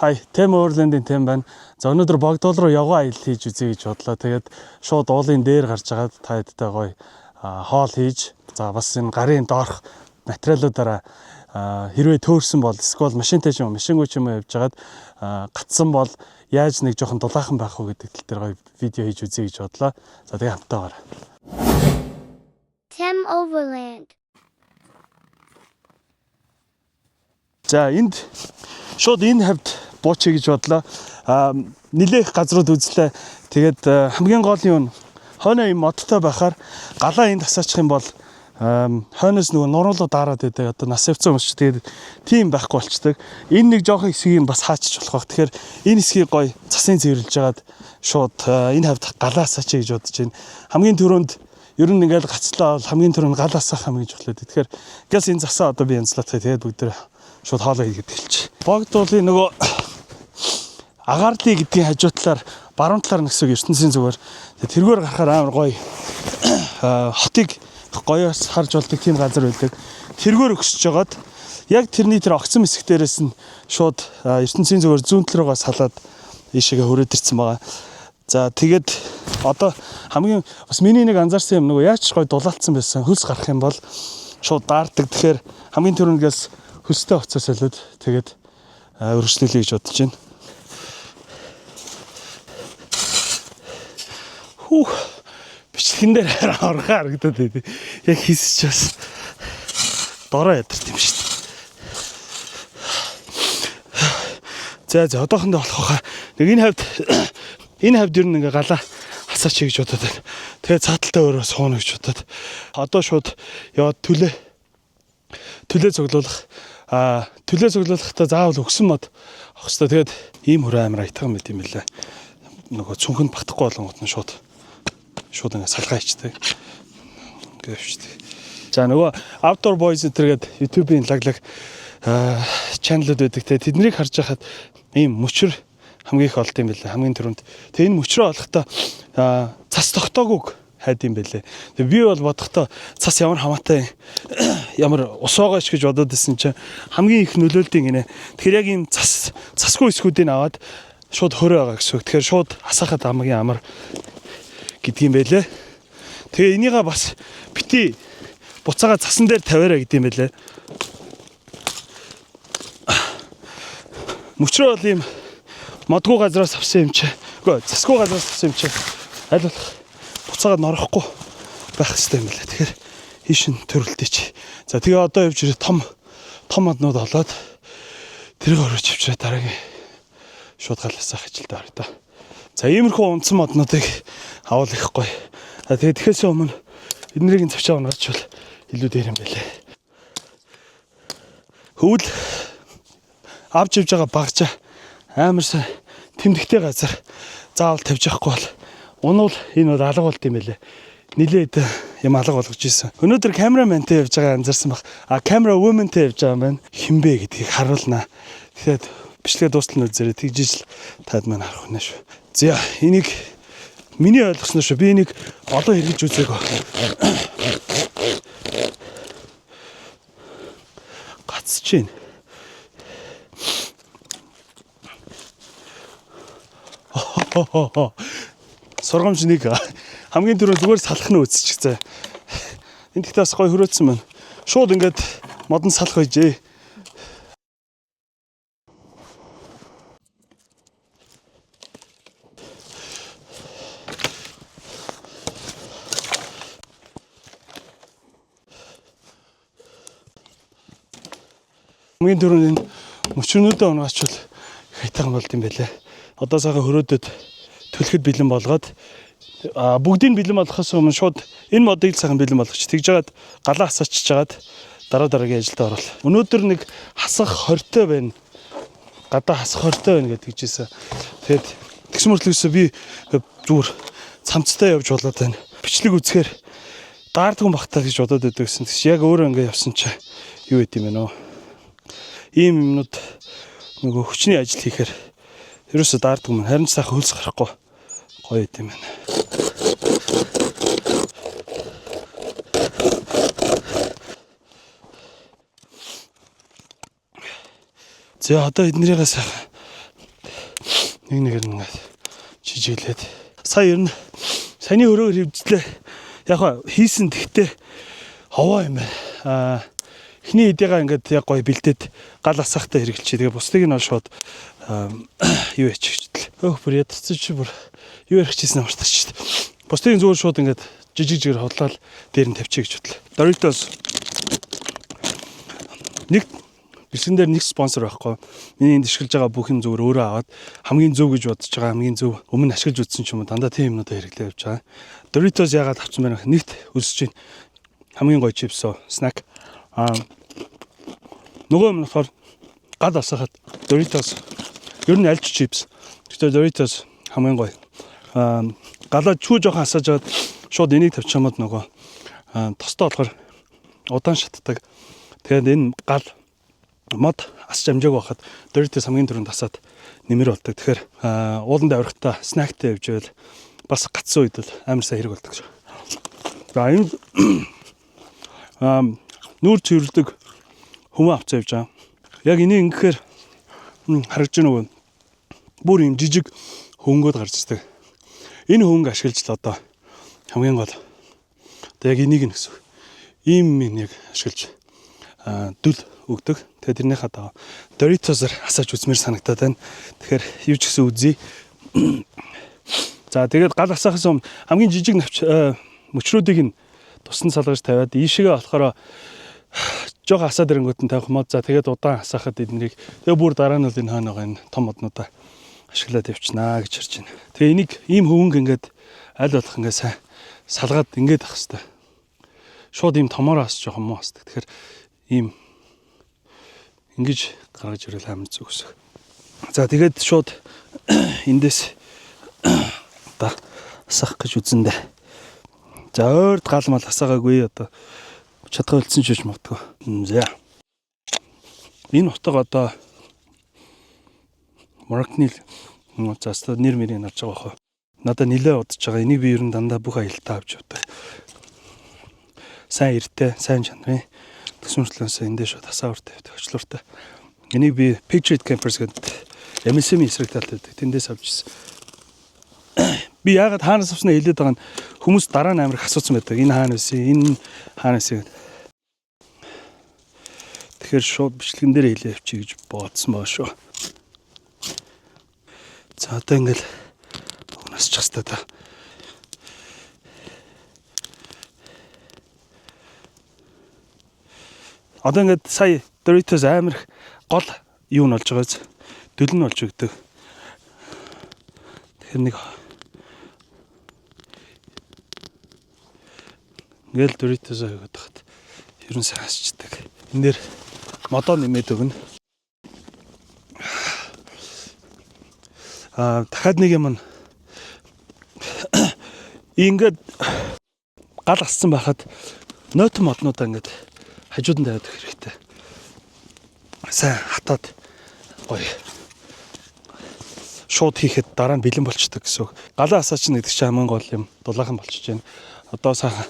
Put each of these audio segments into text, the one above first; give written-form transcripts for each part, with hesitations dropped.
Хай, Тэм Overland-ийн Тэм байна. За өнөөдөр Богдол руу явган аялал хийж үзье гэж бодлоо. Тэгээд шууд уулын дээр гарч агаад та хэдтэй гоё хоол хийж, за бас энэ гарын доорх материалуудаараа хэрвээ төөрсөн бол эсвэл машинтай ч юм уу, машингүй ч юм уу явж агаад гатсан бол яаж нэг жоохон дулаахан байх уу гэдэг тал дээр гоё видео хийж үзье гэж бодлоо. За тэгээ хамтаагаараа. Тэм Overland. За энд шууд энэ хавьд буучъя гэж бодлоо. Нилээх газрууд үзлээ. Тэгээд хамгийн гол нь хойно юм модтой байхаар галаа энд тасаачих юм бол хойноос нөгөө нуруулуу дараад байдаг. Одоо нас явцсан хүмүүс ч тэгээд тийм байхгүй болчдөг. Энэ нэг жоохон хэсгийг бас хаачиж болох байх. Тэгэхээр энэ хэсгийг гоё цасын цэвэрлж агаад шууд энэ хавьд галаа асаач гэж бодож байна. Хамгийн түрүүнд ер нь ингээл гацлаа бол хамгийн түрүүнд галаа асаах юм гэж бодлоо. Тэгэхээр гэс энэ засаа одоо би янзлаатай тэгээд бүгд шууд хоолоо хийгээд хэлчих. Богдуулын нөгөө агаарлыг гэдгийн хажуу талаар баруун талаар нэгсэг ертөнцийн зүгээр тэргээр гарахаар амар гоё хотыг гоёос харж болдог тийм газар байдаг. Тэргээр өгсөж жагаад яг тэрний тэр огцон хэсэг дээрээс нь шууд ертөнцийн зүгээр зүүн тал руугаа салаад ийшээгээ хөрөөд ирсэн байгаа. За тэгээд одоо хамгийн бас миний нэг анзаарсан юм нөгөө яаж гоё дулаалцсан байсан хөлс гарах юм бол шууд даардаг. Тэгэхээр хамгийн түрүүнээс хөлстэй уцаар солиод тэгээд өргөжлүүлье гэж бодож байна. Бичлэгэн дээр орхоо харагдаад байд. Яг хийсч бас дороо ядарч юм шүү дээ. За одоохондоо болох хаа. Нэг энэ хавьд ер нь ингээ галаа хасаач гэж бодоод байна. Тэгээд цааталтай өөрөө сууна гэж бодоод. Одоо шууд яваад төлөө цуглуулах. Төлөө цуглуулахдаа заавал өгсөн мод авах хэрэгтэй. Тэгээд ийм хүрээ амар айтган мэт юм билээ. Нөгөө цүнхэнд батхгүй болгонгот нь шууд ингээ салгаа ичдэг. Ингээд шүү дээ. За нөгөө Outdoor Boys гэдэг YouTube-ийн лаглаг чаналууд байдаг те. Тэднийг харж байхад ийм мөчр хамгийн их олд юм билээ. Хамгийн түрүүнд. Тэгээ энэ мөчрөө олохдоо цас тогтоогүйг хайд юм билээ. Тэгээ би бол бодохдоо цас ямар хамаатай ямар ус байгаач гэж бодоод исэн чинь хамгийн их нөлөөлтийн гинэ. Тэгэхээр яг ийм цасгүй эсгүүдийг аваад шууд хөрөө байгаа гэсэн үг. Тэгэхээр шууд хасаахад хамгийн амар гэдгийм байлээ. Тэгээ энийгээ бас бити буцаага цасан дээр тавиараа гэдэм байлээ. Мөчрөө бол ийм модгүй газраас авсан юм чи. Үгүй засгүй газраас авсан юм чи. Аль болох буцаагаад норохгүй байх хэрэгтэй юм байлээ. Тэгэхээр хийшин төрөлтэй чи. За тэгээ одоо явж ирээ том моднууд олоод тэрийг өрөөж авчираа дараагийн шууд галаасах ажилдаа орё та. За иймэрхүү унтсан моднуудыг авал их гоё. Тэгээд тэгэхээс өмнө эднэрийг завчаа унгарч бол илүү дээр юм байлээ. Хөвөл авч явж байгаа багчаа амар сайн тэмдэгтэй газар заавал тавьж явахгүй бол унавал энэ бол алга болт юм байлээ. Нилээд юм алга болгож ийсэн. Өнөөдөр камераментэй явж байгаа анзаарсан баг. Камера woman-тэй явж байгаа юм байна. Хинбэ гэдгийг харуулнаа. Тэгэхээр бичлэгээ дуустал үзээрэй. Тэгжиж л таад маань харах үнэ шүү. За энийг миний ойлгосноо шүү. Би энийг олон хэрэгж үзээгөө. Гацж байна. Сургамж нэг хамгийн түрүү зүгээр салах нь үзчихсэн. Энд ихтэй бас гоё хөрөөцсөн байна. Шууд ингээд модон салах байжээ. Хамгийн түрүүнд энэ мөчрнүүдээ унаачвал хайтаан болд юм байлаа. Одоо сайхан хөрөөдөд төлөхөд бэлэн болгоод бүгдийг бэлэн болгохоос өмнө шууд энэ модыг сайхан бэлэн болгоч. Тэгж жагаад галаа хасаачиж жагаад дараагийн ажилдаа орвол. Өнөөдөр нэг хасах 20-той байна. Гадаа хасах 20-той байна гэж хэлжсэн. Тэгээд тэгс мөртлөөсөө би зүгээр цамцтай явж болоод байна. Бичлэг үзэхээр даардгүй багтаа гэж бодоод байдаг гэсэн. Тэгс яг өөрөө ингэ явсан чи юу гэдэм бэ нөө. Ийм юмнууд нөгөө хүчний ажил хийхээр ерөөсө даардгүй мэн. Харин сайхан хөлс гарахгүй гоё юм байна. За одоо эднэрийгээ сайхан нэгээр ингээд жижиглээд сая ер нь саяны өрөөр хөвжлээ яг хийсэн тэгтээ ховоо юм байна. Эхний эдээгээ ингээд яг гоё бэлдээд гал асахтай хэрэглэчээ. Тэгээ бусдыг нь бол шууд юу яачихжээ. Өөх бүр ядцсан чи бүр юу ярихчихсэн амартай ч шүү дээ. Бусдыг зүгээр шууд ингээд жижиг жигээр хотлол дээр нь тавьчих гэж бодлоо. Doritos нэг бэлгэн дээр нэг спонсор байхгүй. Миний энд ашиглаж байгаа бүх юм зүгээр өөрөө аваад хамгийн зөв гэж бодож байгаа хамгийн зөв өмнө ашиглаж үзсэн ч юм уу дандаа тийм юмнуудаа хэрэглээ явж байгаа. Doritos яагаад авсан бэ? Нэгт өсөж чинь хамгийн гоё чипсо, снак. Нөгөө юм болохоор гад асахад Doritos ер нь альч чипс. Гэхдээ Doritos хамгийн гоё. Галаа чүү жоохон асааж аваад шууд энийг тавьчаамад нөгөө тостой болохоор удаан шатдаг. Тэгээд энэ гал мод асч амжааг байхад Doritos хамгийн түрүүнд асаад нэмэр болдог. Тэгэхээр ууланд авирахтаа снактай явжвэл бас гацсан үед л амар сайн хэрэг болдог. За энэ нүүр цэвэрлдэг хүмүүс авч явж байгаа. Яг энийг ингэхээр харагдж байна уу? Бүр юм жижиг хөнгөд гарч ирдэг. Энэ хөнгө ашиглаж л одоо хамгийн гол. Одоо яг энийг нь гэсэн. Ийм нэг ашиглаж дүл өгдөг. Тэгээд тэрнийхээ даа Doritos-оор асааж үзмээр санагдаад байна. Тэгэхээр юу ч гэсэн үзье. За тэгээд гал асаахаас өмнө хамгийн жижиг мөчрүүдийг нь туссан салгаж тавиад ийшээгээ болохоор жоо асаад ирэнгүүт нь тавих мод. За тэгээд удаан асаахад эднийг тэгээ бүр дараа нь л энэ хаана байгаа энэ том моднуудаа ашиглаад явчихнаа гэж харж байна. Тэгээ энийг ийм хөвөнгө ингээд аль болох ингээд сайн салгаад ингээд авах хэрэгтэй. Шууд ийм томоор асч жоох юм уу асдаг. Тэгэхээр ийм ингэж гаргаж ирэл амар зүгс. За тэгээд шууд эндээс одоо асах гэж үзэндээ. За ойрд гал мал асаагаагүй одоо чадхаа үлдсэн ч гэж магадгүй. За. Энэ утга одоо Маркны застаа нэр мэрийг авч байгаа хөө. Надад нилээ удаж байгаа. Энийг би ер нь дандаа бүх аялалтаа авч явдаг. Сайн эртээ, сайн чанарын төсөмжлөөсөө эндээ шууд асаавартай тавьдаг очлууртай. Энийг би Patriot Campers гэдэг MSM эсрэг талд байдаг. Тэндээс авчихсан. Би яагаад хаанаас авснаа хэлээд байгаа нь хүмүүс дараа нь амар их асуусан байдаг. Энэ хаана байсан? Энэ хаана байсан? Тэгэхээр шууд бичлэгэн дээр хэлээ явчих гэж бодсон баа шүү. За одоо ингээл унасчих хэвээр та. Одоо ингээд сая Doritos амар их гол юу нь болж байгааз дөл нь болж өгдөг. Тэгэхээр нэг ингээл Doritos аваад хахад ерөн сайн хасчдаг. Энэ дээр модоо нэмээд өгнө. Дахиад нэг юм ингээд гал ассан байхад ноот моднуудаа ингээд хажууд нь тавиад хэрэгтэй. Сайн хатаад гоё шууд хийхэд дараа нь бэлэн болчдөг гэсэн үг. Галаа асаач нэгдэг чинь хамгийн гол юм дулаахан болчихж байна. Одоо сайхан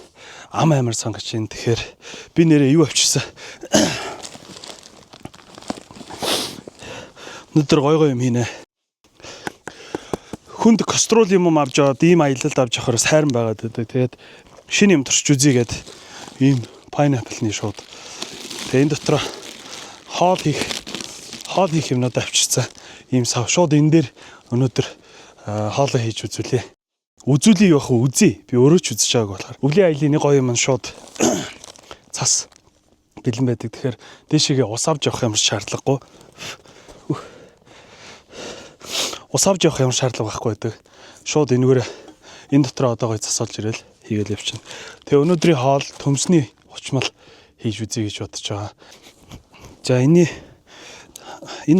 ам амар сангаж байна. Тэгэхээр би нэрээ юу авчирсан? Өнөөдөр гой юм хийнэ. Хүнд кастрол юм авч аваад ийм аялалд авч явахаар сайран байгаад байдаг. Тэгээд шинэ юм турч үзье гээд ийм pineapple-ны шууд. Тэгээд энэ дотор хоол хийх юмнууд авчирсан. Ийм сав шууд энэ дээр өнөөдөр хоолоо хийж үзүүлээ. Үзүүлээ явах уу үзье. Би өөрөө ч үзэж байгааг болохоор. Өвлийн аялын нэг гоё юм шууд цас бэлэн байдаг. Тэгэхээр дээшээгээ ус авч явах юм шаардлагагүй. Ус авч явах юм шаардлага байхгүй байдаг. Шууд энэгээр энэ дотор одоо гоё засуулж ирэл хийгээл явчихна. Тэгээ өнөөдрийн хоол төмсний учмал хийж үзье гэж бодож байгаа. За энэ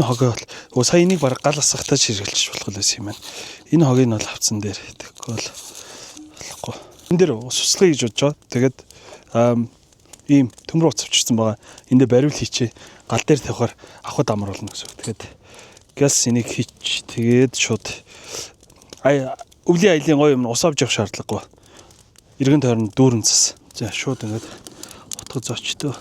хогоо бол сая энийг баг гал асахтаа ширгэлж болох байсан юм байна. Энэ хогийг нь бол авцсан дээр тэгэхгүй бол болохгүй. Энэ дээр ус услахыг гэж бодож байгаа. Тэгээд ийм төмөр уц авчирсан байгаа. Энд дээр бариул хийчээ. Гал дээр тавихаар авахд амар болно гэсэн үг. Тэгээд газ энийг хийч тэгээд шууд өвлийн аялын гоё юм ус авч явах шаардлагагүй. Иргэн тойрон дүүрэн цас. За шууд ингээд утга зочтой.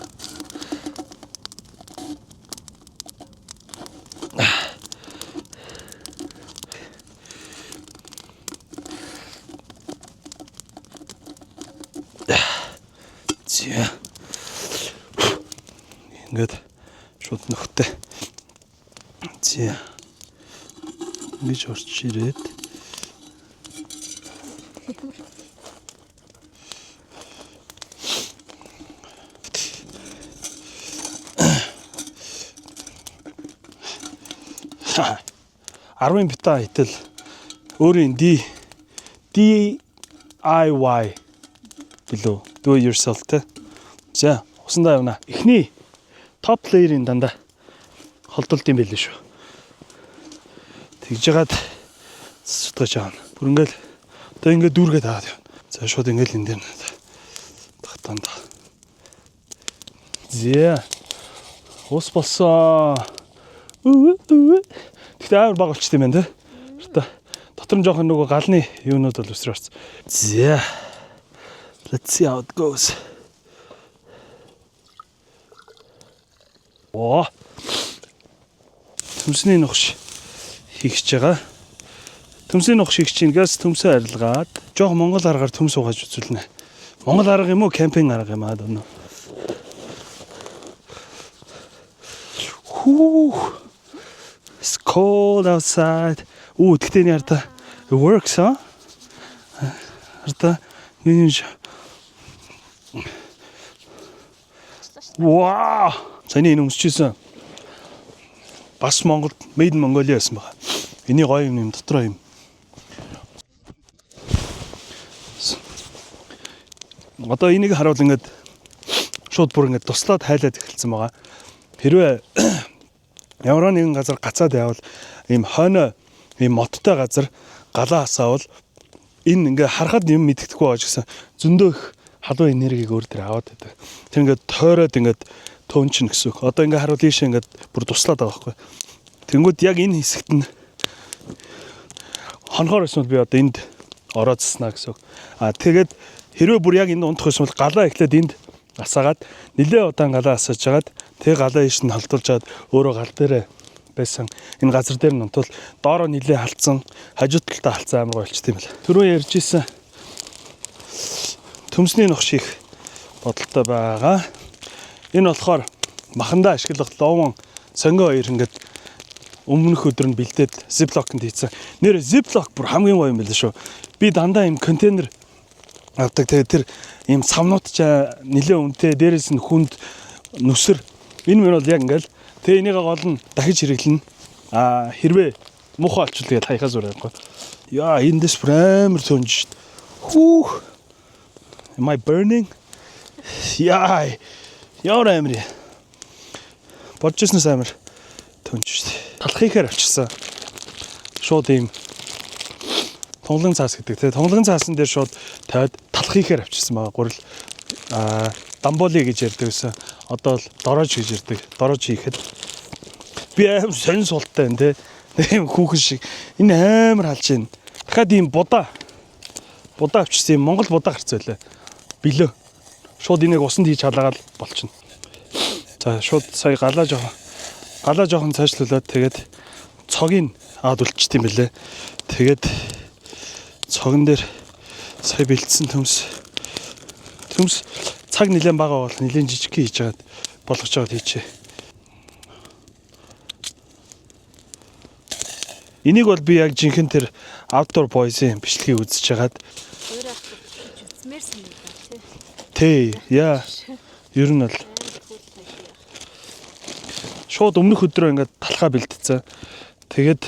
За. Ингээд шууд нөхтэй. За. Ингэж орч ирээд. Арвын бита хитэл өөрийн DIY билүү do it yourself те. За усандаа явна. Эхний топ плеерийн дандаа холдолт юм байл шүү. Тэгж жагаад судгаж аавна. Бүр ингээл одоо ингээд дүүргээд аваад явна. За шууд ингээл энэ дээр татанд. Зэ. Ус болсон. Тэгтээ амар баг болчт юм байна те. Дотор нь жоохон нөгөө галны юунууд бол өсрөө орсон. За. Let's see how it goes. Оо. Төмсний нухш хийх гэж байгаа. Төмсний нухш хийх чинь газ төмсөө арилгаад жоох Монгол аргаар төмс угааж үзүүлнэ. Монгол арга юм уу, кемпинг арга юм аа дөө. It's cold outside. Тэгтээ нэр та it works, huh? Арта нэж. Вау! Саний энэ өмсчихсэн. Бас Монголд made in Mongolia байсан байна. Эний гоё юм дотроо юм. Одоо энийг харуул ингээд шууд бүр ингээд туслаад хайлаад эхэлсэн байгаа. Хэрвээ ямар нэгэн газар гацаад явбал ийм хойно ийм моттой газар галаа асаавал энэ ингээ харахад юм мэддэхгүй байж гисэн зөндөө их халуун энергийг өөр дээр аваад байдаг. Тэр ингээд тойроод ингээд төөнчин гэсэн үг. Одоо ингээ харуул ийшээ ингээд бүр туслаад байгаа байхгүй. Тэнгүүд яг энэ хэсэгт нь хонхоор эсвэл би одоо энд ороод заснаа гэсэн үг. Тэгээд хэрвээ бүр яг энд унтах байсан бол галаа эхлээд энд асаагаад нэлээ удаан галаа асааж жагаад тэг галаа ийш нь холдуулж жаад өөрөө гал дээрээ байсан энэ газар дээр нь унтвал доороо нэлээ халтсан хажуу талдаа халтсан амар болчт юм байна. Түрүү ярьж исэн төмсний нухш их бодолтой байгаа. Энэ болохоор махандаа ашиглах ловон сонгоо хоёр ингээд өмнөх өдөр нь бэлдээд зиплокнд хийсэн. Нэр зиплок бүр хамгийн гоё юм байл шүү. Би дандаа юм контейнер авдаг. Тэгээд тэр ийм савнууд ч нэлээ үнэтэй, дээрээс нь хүнд нүсэр. Энэ мөр бол яг ингээл тэгээ энийг гол нь дахиж хэрэглэнэ. Хэрвээ муухай олчвол тэгээд хаяхаа зураг байхгүй. Яа, эндээс бүр амар төнж шít. Хүү. Am I burning? Яа. Яа амар. Бодчихснаас амар төнж шít. Талах ихээр авчирсан. Шууд ийм тонглон цаас гэдэг. Тэгээ тонглон цаасан дээр шууд тавиад талах ихээр авчирсан байгаа. Гурил дамболи гэж ярьдаг гэсэн. Одоо л дорож гэж ярьдаг. Дорож хийхэд би аим сонь суулттай юм те. Ийм хүүхэн шиг. Энэ амар халж байна. Дахиад ийм будаа авчирсан юм. Монгол будаа гарцаалаа. Билөө. Шууд энийг усанд хийж халаагаад болчихно. За шууд сая галаа жоохон цаашлуулад тэгээд цогийг аваад үлчт юм бэлээ. Тэгээд цогон дээр сая бэлдсэн төмс цаг нэлээд бага бол нэлээд жижиг хийж чагаад болгож чагаад хийчээ. Энийг бол би яг жинхэнэ тэр outdoor boys-ийн бичлэгийг үзэж чагаад өөрөө хийж үзмээрсэн юм байна тий. Яа. Ер нь бол шууд өмнөх өдрөө ингээд талхаа бэлдсэн. Тэгээд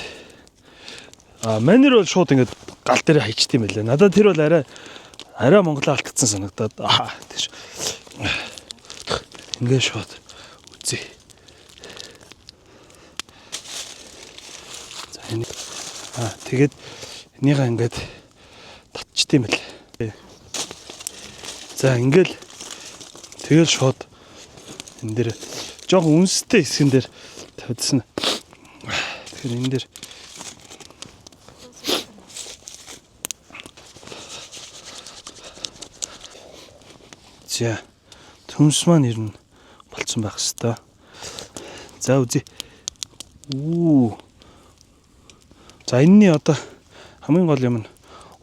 манер бол шууд ингээд гал дээр хайчт юм байлаа. Надад тэр бол арай Монголоо алдсан санагдаад. Тийш. Ингээ шууд үзье. За энэ тэгээд энийгээ ингээд татчт юм байлаа. За ингээл тэгэл шууд энэ дээр жоохон үнстэй хэсгэн дээр тавьдсан. Тэгэхээр энэ дээр за төмс маань ер нь болцсон байх хэвээр. За үзье. За энэний одоо хамгийн гол юм нь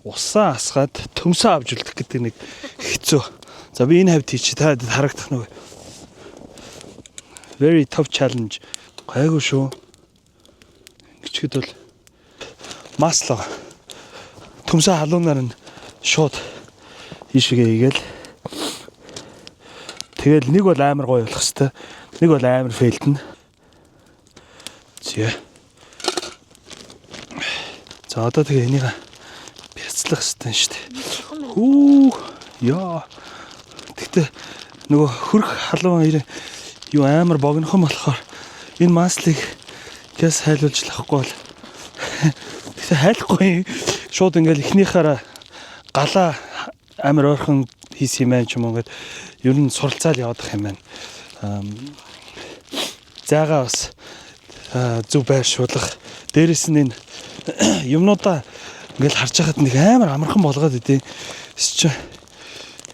усаа асгаад төмсөө авч үлдэх гэдэг нэг хэцүү. За би энэ хавьд хийчих та харагдах нэг very tough challenge. Гайгүй шүү. Гिचгэд бол масло төмсөө халуунаар нь шууд ийшгээ игээл. Тэгэл нэг бол амар гоё болох хэвээр. Нэг бол амар фейлдэн. За одоо тэгээ энийг бяцлах хэвээр шүү дээ. Хүү яа. Тэгтээ нөгөө хөрх халуун юу амар богинохон болохоор энэ маслыг гэс хайлуулж лахгүй бол тэгтээ хайлахгүй шууд ингээл эхнийхаараа галаа амар ойрхон хийсэн юм байна ч юм уу ингээд ер нь суралцаал явах юм байна. Зайгаа бас зөв байршуулах. Дээрэс нь энэ юмнуудаа ингээл харж байхад нэг амар амархан болгоод идэв.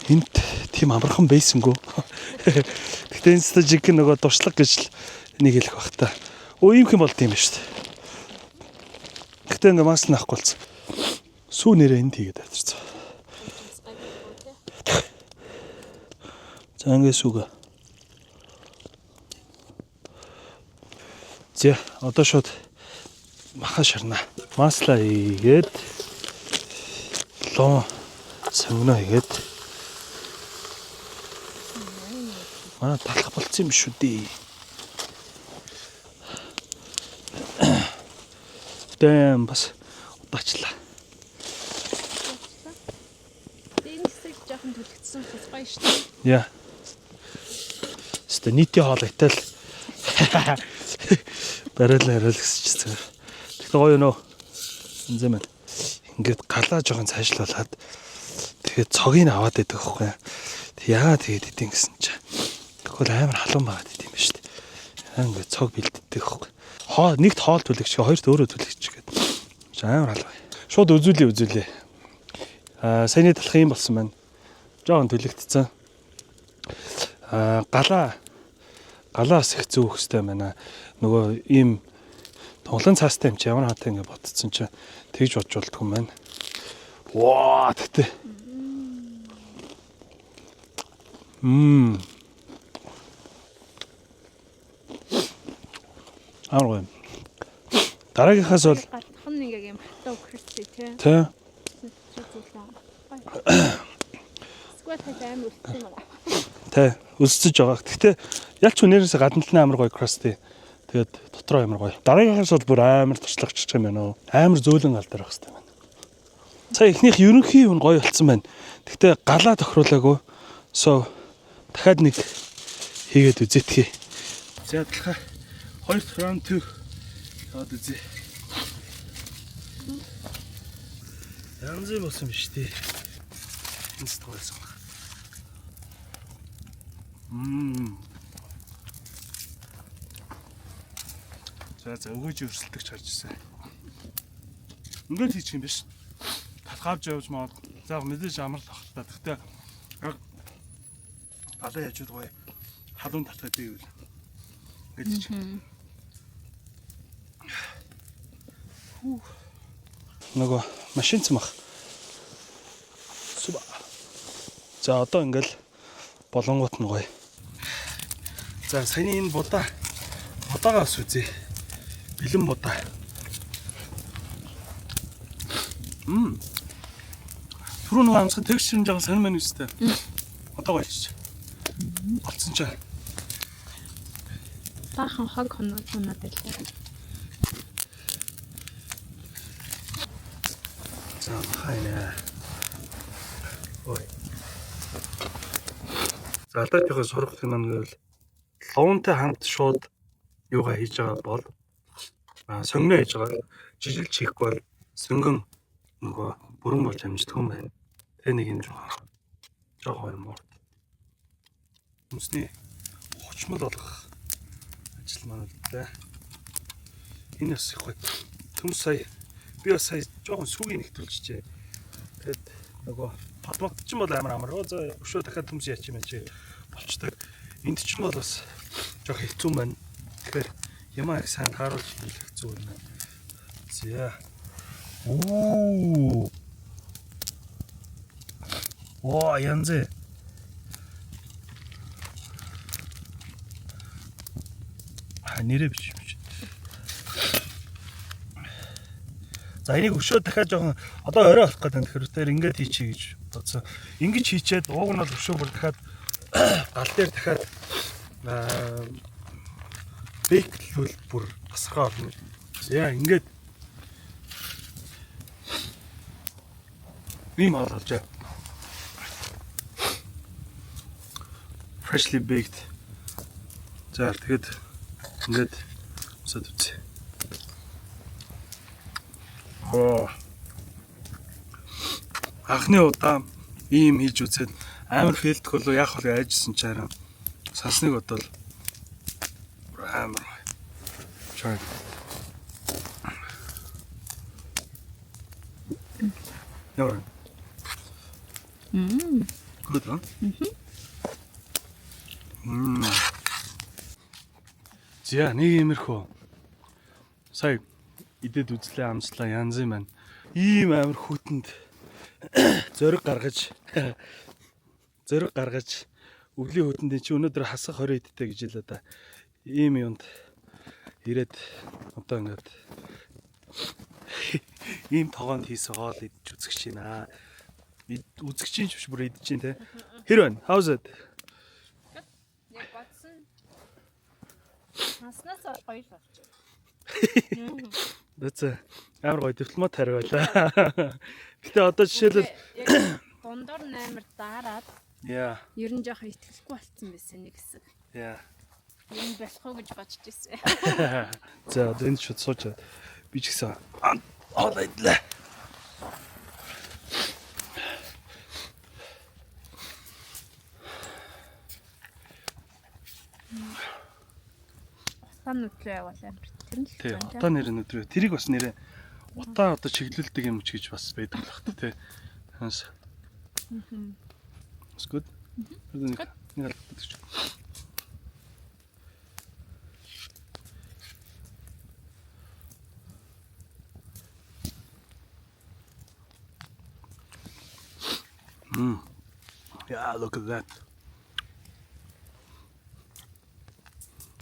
Энд тийм амархан байсангүй. Гэхдээ энэ стажик нөгөө дуршлаг гэж нэг хэлэх бах та. Ийм хэм бол тийм шүү дээ. Гэхдээ ингээ маск наахгүй болсон. Сүү нэрээ энд хийгээд авчирсан. За ингээ сүүг. За одоо шууд маха шарна. Масла хийгээд лоо савна хийгээд манай талах болцсон юм шүү дээ. Дэм бас удаачлаа. Энэ хэсэг жоохон төлөгдсөн бас гоё шүү дээ. Яа. Өстө нийтийн хоол итэл бараалаа гэсэн. Тэгтээ гоё нөө. Зэмэн. Ингээд галаа жоохон цаашлуулад тэгээд цогийг аваад идэх байхгүй. Яагаад тэгээд идэв гэсэн чинь. Тэгвэл амар халуун байгаад идэв юм ба шүү дээ. Ингээд цог бэлддэг байхгүй. Нэгт хоол түлэгч, хоёрт өөрөө түлэгч гэдэг. Амар халуун. Шууд үзүүлээ. Саяны талах юм болсон байна. Жохон түлэгдсэн. Галаас их зөөх хөстэй байна. Нөгөө ийм тунгалан цаастай юм чи ямар хаатай ингэ ботцсон чи тэгж бодж болдгоо юм байна. Ваа тэгтээ. Арга. Дараагийнхаас бол гартхан нэг юм хатаа өгөртэй тий. Тэ. Скват хайм үлдсэн юм аа. Тэ, өсөж байгаа. Гэхдээ ялч үнээрээс гадна талын амар гоё красти. Тэгээд дотроо амар гоё. Дараагийнхаас бол бүр амар туршлагач юм байна уу. Амар зөөлөн алдар байх хэрэгтэй байна. Сая ихнийх ерөнхий юм гоё болцсон байна. Гэхдээ галаа тохируулаагүй. So дахиад нэг хийгээд үзээтгэе. За талхаа 2 round 2 яваад үзье. Янз бүр болсон биш тий. Энэ стойсон. За өгөөж өрсөлдөгч харж ирсэн. Ингээд хийчих юм биш. Талхавж явж маад. За мэдээж амар л багтаа. Гэхдээ алаа яаж гоё халуун татгаад ивэл ингээд хийчих. Нөгөө машин цамах. Суба. За одоо ингээл болонгот нь гоё. За саяны энэ удаага бас үзье. Бэлэн будаа. Түрүү нөгөө амсган тэгш ширнж байгаа сонир мэн үстэй. Одоо гоё ч. Болцсон ч. Баахан хог хоноод байлаа. За хайна. Ой. За алдаа жоохон сурах юм гэвэл луунтай хамт шууд юугаа хийж байгаа бол сонгоно хийж байгаа. Жижиг чихгүй бол сонгон нөгөө бүрэн болж амждаг юм байна. Тэгээ нэг юм жоохон юм уу. Хүмүүсний хочмол болгох ажил маань л дээ. Энэ бас их гоё. Төмс сая би бас сая жоохон сүгийг нэгтүүлчихжээ. Тэгэд нөгөө подмогт ч юм бол амар. За өшөө дахиад төмс яач юм чи болчдаг. Энд ч юм бол бас жоох хэцүү байна. Тэгэхээр ямаа их сайн тааруулж хийх хэцүү байна. За. Оо янзэ. нэрээ биш. За энийг өшөө дахиад жоохон одоо орой болох гэдэг. Тэгэхээр тэр ингээд хийчихье гэж бодсон. Ингэж хийчээд ууг нь бол өшөө бүр дахиад гал дээр дахиад бэклүүл бүр тасархаа болно. Яа ингээд ийм олж. Freshly baked. За тэгэхэд ингээд өсөд үзье. Анхны удаа ийм хийж үзээд амар фейлдэх болоо яах вэ айжсэн чараа сансныг бодвол амар чаа. Яа. Good, huh? За нэг иймэрхүү. Сая идэд үзлээ амслаа янз юм байна. Ийм амар хүтэнд зориг гаргаж өвлийн хүтэнд чи өнөөдөр хасах 20 идтэй гэж хэлээ да. Ийм юмд ирээд одоо ингээд ийм тогоонд хийсэн хоол идэж үзэж байна. Үзэж чинь ч биш бүр идэж чинь те. Хэр байна? How's it? Яг бодсон. Хаснаас гоё л болж байна. That's амар гоё дипломат хариу байлаа. Гэтэ одоо жишээлбэл дундуур 8-аар дараад яа. ер нь жоохон итгэлгүй болцсон байсан нэг хэсэг. Яа. Энэ болох уу гэж бодож ирсэн. За одоо энэ шууд сууж би ч гэсэн хоолойдлаа. Утаа нүтлээ явал амар тэр нь л Тий, байна. утаа нэр нь өдрөө. Тэрийг бас нэрээ утаа одоо чиглүүлдэг юм ч гэж бас байдаг л хат тий. Ханс. It's good. Нэг албадаг. Yeah, look at that.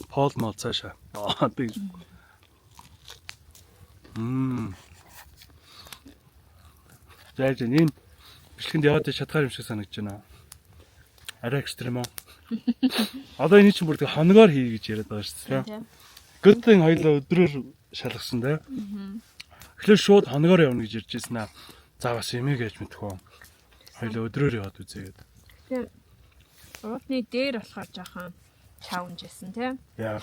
Paul Malzasha. Oh, big. Зайж энэ бичлэгэнд яваад чадхаар юм шиг санагдаж байна. Арай экстрем аа. Одоо энэ чинь бүр тэг хоногоор хий гэж яриад байгаа шүү дээ. Good thing хоёлаа өдрөөр шалгасан тий. Тэгэхээр шууд хоногоор явна гэж ярьж ирсэн аа. За бас эмээ гэж мэдхүү. Хоёлаа өдрөөр яваад үзье гэдэг. Тэгээ уутны дээр болохоор жоохон чаленж байсан тий. Яа.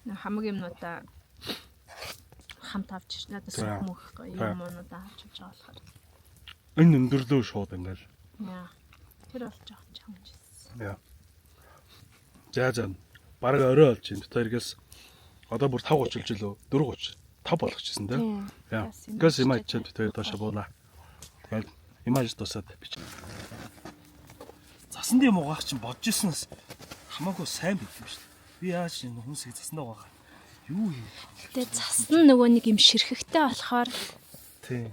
Хамаг юмнуудаа хамт авч надад сүмөх юмнуудаа авч явж байгаа болохоор. Энэ өндөрлөө шууд ингээл. Яа. Тэр бол жоохон чаленж байсан. Яа. За бараг орой болж байна. Тэргээс одоо бүр 5:30 жилөө 4:30 5 болгочихсон тий. Яа. Гэс имаж ч тэр доош буулаа. Тэгээд имаж тусаад бич. Засан дээр муугах чинь бодож ирсэнээс хамаагүй сайн байт юм шүү дээ. Би яаж энэ хүмүүсийг засандаа байгаа. Юу юм? Тэгээ засна нөгөө нэг юм ширхэгтэй болохоор Тий.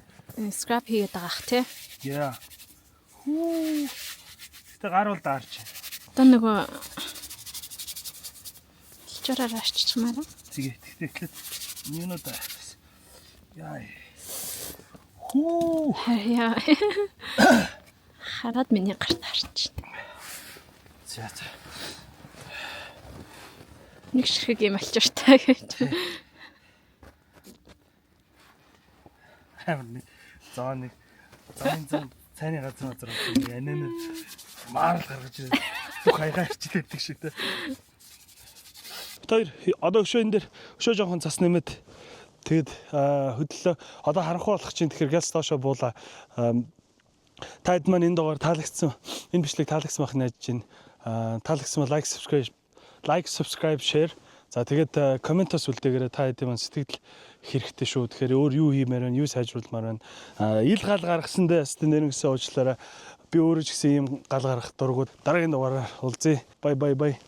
скрап хийгээд байгаа ах тий. Яа. Хүү. Гэтэ гар бол даарч. Одоо нөгөө чичээрээр арчичмаараа. Тэгээ тэгэхээр юунод яа. Хүү. Яа. Хараад миний гарт харч. За. Нэг ширхэг юм алчиртай гэж. Хамны. Зооны. Цайны газар янаа маарл гаргаж ирээ. Бүх хаягаа хичээлдэг шиг те. Тэр одоо өшөө энэ дэр өшөө жоохон цас нэмээд тэгэд хөдлөө. Одоо харанхуй болох чинь тэгэхээр газ доошоо буула. Таад маань энэ дугаар таалагдсан. Энэ бичлэг таалагдсан байх найдаж байна. Таалагдсан бол like, subscribe, share. За тэгээд комментос үлдээгээрээ та хэдийн маань сэтгэл хэрэгтэй шүү. Тэгэхээр өөр юу хиймээр байна, юу сайжруулмаар байна. Ил гал гаргасандаа хэвээр нэрнгэсээ уучлаарай. Би өөрөө ч гэсэн ийм гал гаргах дургууд дараагийн дугаараар уулзъя. Bye.